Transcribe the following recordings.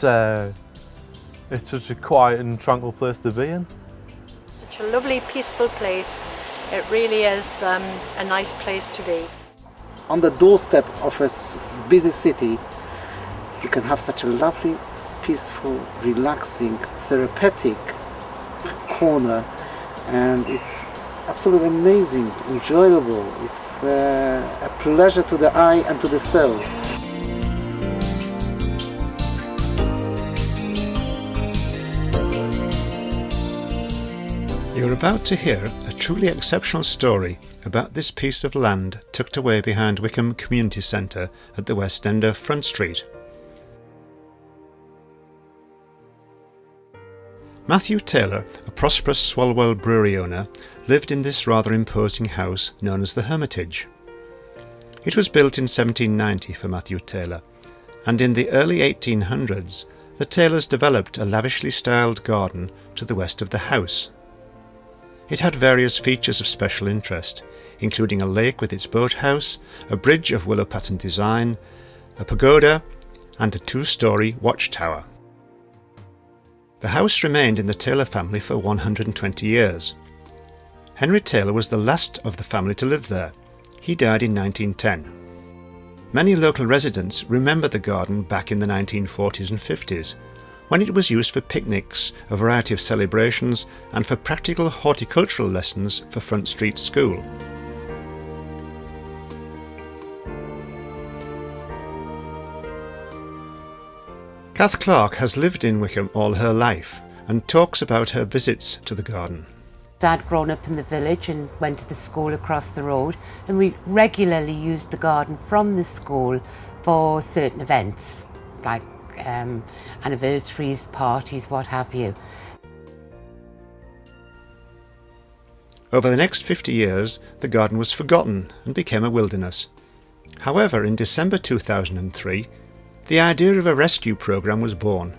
It's such a quiet and tranquil place to be in. Such a lovely, peaceful place. It really is a nice place to be. On the doorstep of a busy city, you can have such a lovely, peaceful, relaxing, therapeutic corner, and it's absolutely amazing, enjoyable. It's a pleasure to the eye and to the soul. You're about to hear a truly exceptional story about this piece of land tucked away behind Whickham Community Centre at the west end of Front Street. Matthew Taylor, a prosperous Swalwell brewery owner, lived in this rather imposing house known as the Hermitage. It was built in 1790 for Matthew Taylor, and in the early 1800s the Taylors developed a lavishly styled garden to the west of the house. It had various features of special interest, including a lake with its boathouse, a bridge of willow pattern design, a pagoda, and a two-storey watchtower. The house remained in the Taylor family for 120 years. Henry Taylor was the last of the family to live there. He died in 1910. Many local residents remember the garden back in the 1940s and 50s, when it was used for picnics, a variety of celebrations, and for practical horticultural lessons for Front Street School. Kath Clark has lived in Whickham all her life and talks about her visits to the garden. I'd grown up in the village and went to the school across the road, and we regularly used the garden from the school for certain events, like anniversaries, parties, what have you. Over the next 50 years, the garden was forgotten and became a wilderness. However, in December 2003, the idea of a rescue programme was born.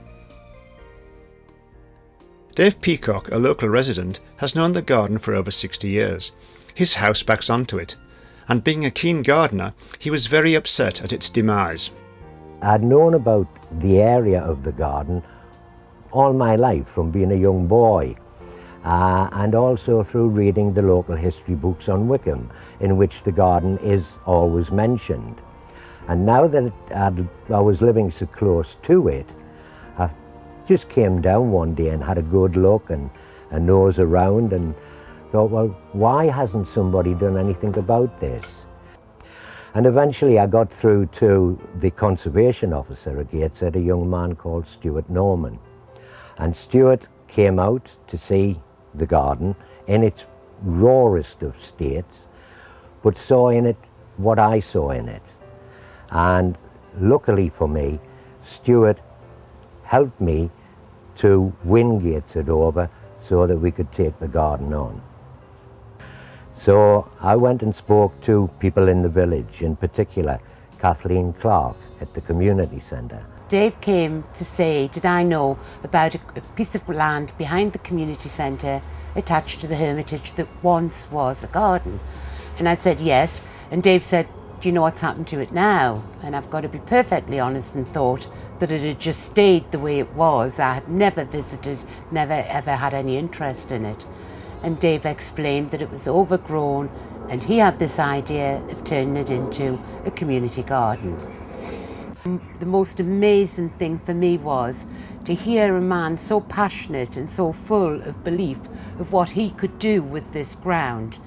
Dave Peacock, a local resident, has known the garden for over 60 years. His house backs onto it, and being a keen gardener, he was very upset at its demise. I'd known about the area of the garden all my life from being a young boy, and also through reading the local history books on Whickham, in which the garden is always mentioned. And now that I was living so close to it, I just came down one day and had a good look and a nose around and thought, well, why hasn't somebody done anything about this? And eventually I got through to the conservation officer at Gateshead, a young man called Stuart Norman. And Stuart came out to see the garden in its rawest of states, but saw in it what I saw in it. And luckily for me, Stuart helped me to win Gateshead over so that we could take the garden on. So I went and spoke to people in the village, in particular Kathleen Clark at the community centre. Dave came to say, did I know about a piece of land behind the community centre attached to the Hermitage that once was a garden? And I said yes, and Dave said, do you know what's happened to it now? And I've got to be perfectly honest and thought that it had just stayed the way it was. I had never visited, never ever had any interest in it. And Dave explained that it was overgrown and he had this idea of turning it into a community garden. The most amazing thing for me was to hear a man so passionate and so full of belief of what he could do with this ground.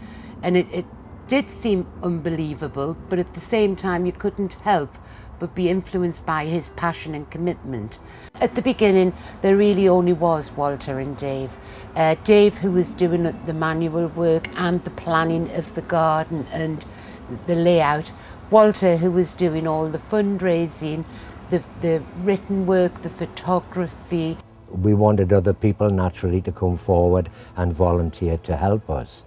And it did seem unbelievable, but at the same time you couldn't help but be influenced by his passion and commitment. At the beginning, there really only was Walter and Dave. Dave, who was doing the manual work and the planning of the garden and the layout. Walter, who was doing all the fundraising, the written work, the photography. We wanted other people naturally to come forward and volunteer to help us.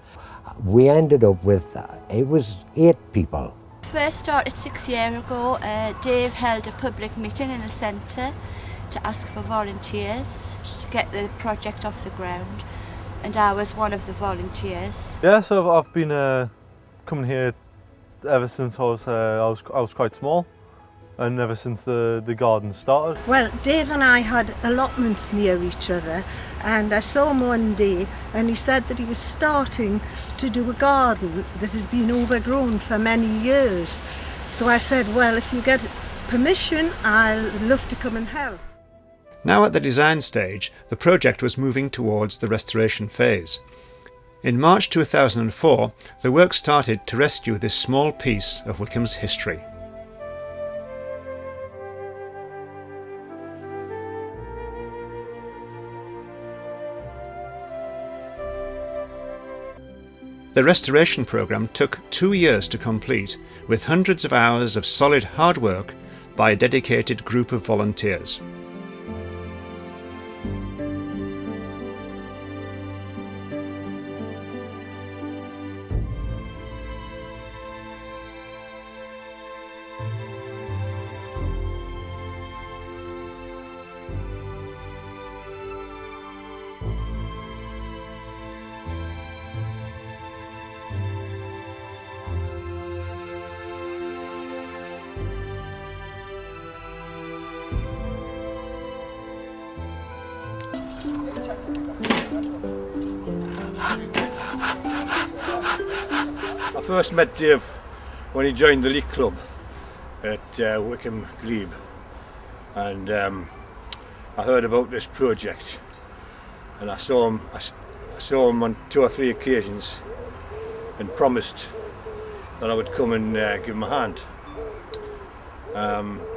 We ended up with, it was 8 people. First started 6 years ago. Dave held a public meeting in the centre to ask for volunteers to get the project off the ground, and I was one of the volunteers. Yeah, so I've been coming here ever since I was quite small. and ever since the garden started. Well, Dave and I had allotments near each other, and I saw him one day and he said that he was starting to do a garden that had been overgrown for many years. So I said, well, if you get permission, I'll love to come and help. Now at the design stage, the project was moving towards the restoration phase. In March 2004, the work started to rescue this small piece of Wickham's history. The restoration programme took 2 years to complete, with hundreds of hours of solid hard work by a dedicated group of volunteers. I first met Dave when he joined the League Club at Whickham Glebe, and I heard about this project, and I saw him on 2 or 3 occasions and promised that I would come and give him a hand.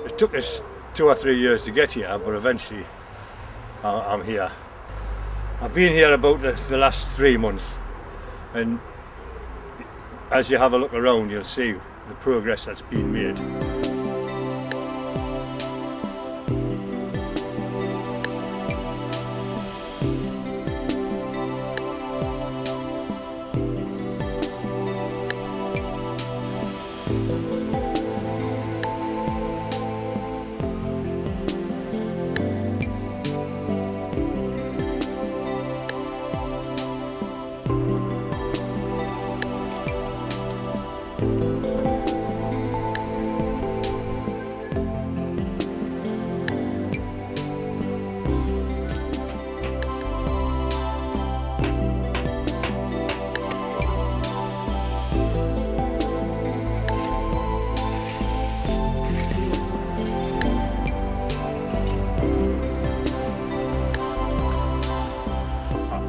It took us 2 or 3 years to get here, but eventually I'm here. I've been here about the last 3 months, and as you have a look around, you'll see the progress that's been made.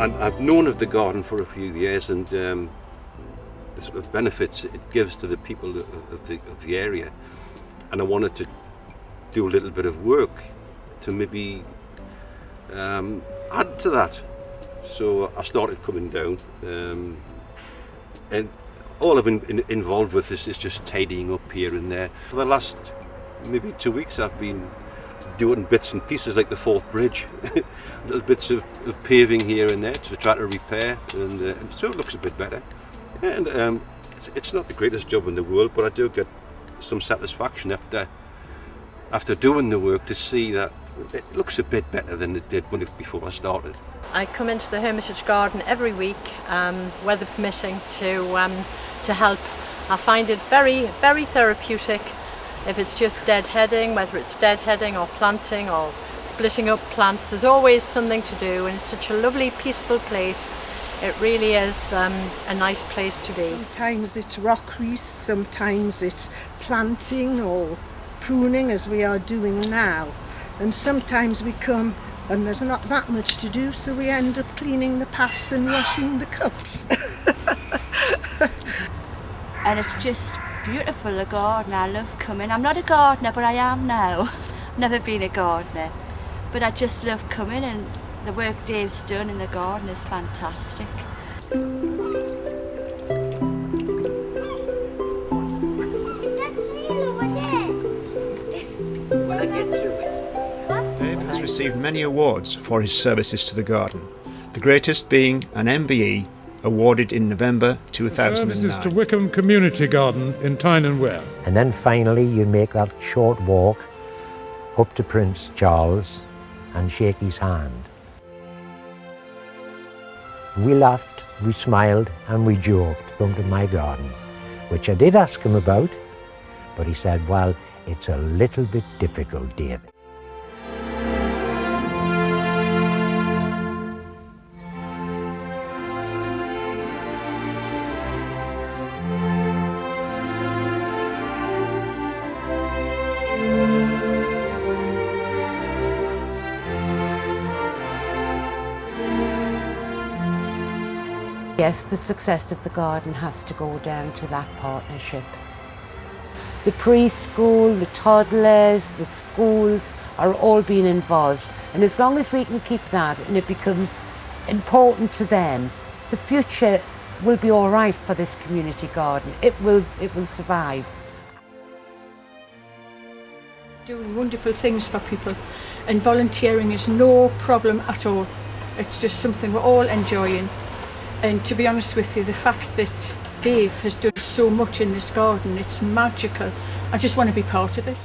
And I've known of the garden for a few years, and the sort of benefits it gives to the people of the area, and I wanted to do a little bit of work to maybe add to that. So I started coming down, and all I've been involved with is just tidying up here and there. For the last maybe 2 weeks I've been doing bits and pieces like the 4th bridge, little bits of paving here and there to try to repair, and so it looks a bit better. And it's not the greatest job in the world, but I do get some satisfaction after doing the work to see that it looks a bit better than it did before I started. I come into the Hermitage garden every week, weather permitting, to help. I find it very, very therapeutic. If it's just deadheading, whether it's deadheading or planting or splitting up plants, there's always something to do, and it's such a lovely, peaceful place. It really is a nice place to be. Sometimes it's rock wreaths, sometimes it's planting or pruning as we are doing now. And sometimes we come and there's not that much to do, so we end up cleaning the paths and washing the cups. And it's just beautiful, the garden. I love coming. I'm not a gardener, but I am now. Never been a gardener, but I just love coming, and the work Dave's done in the garden is fantastic. Dave has received many awards for his services to the garden, the greatest being an MBE awarded in November 2009. Services to Whickham Community Garden in Tyne and Wear. And then finally you make that short walk up to Prince Charles and shake his hand. We laughed, we smiled and we joked. Come to my garden, which I did ask him about, but he said, well, It's a little bit difficult, David. Yes, the success of the garden has to go down to that partnership. The preschool, the toddlers, the schools are all being involved, and as long as we can keep that and it becomes important to them, the future will be all right for this community garden. It will survive. Doing wonderful things for people, and volunteering is no problem at all. It's just something we're all enjoying. And to be honest with you, the fact that Dave has done so much in this garden, it's magical. I just want to be part of it.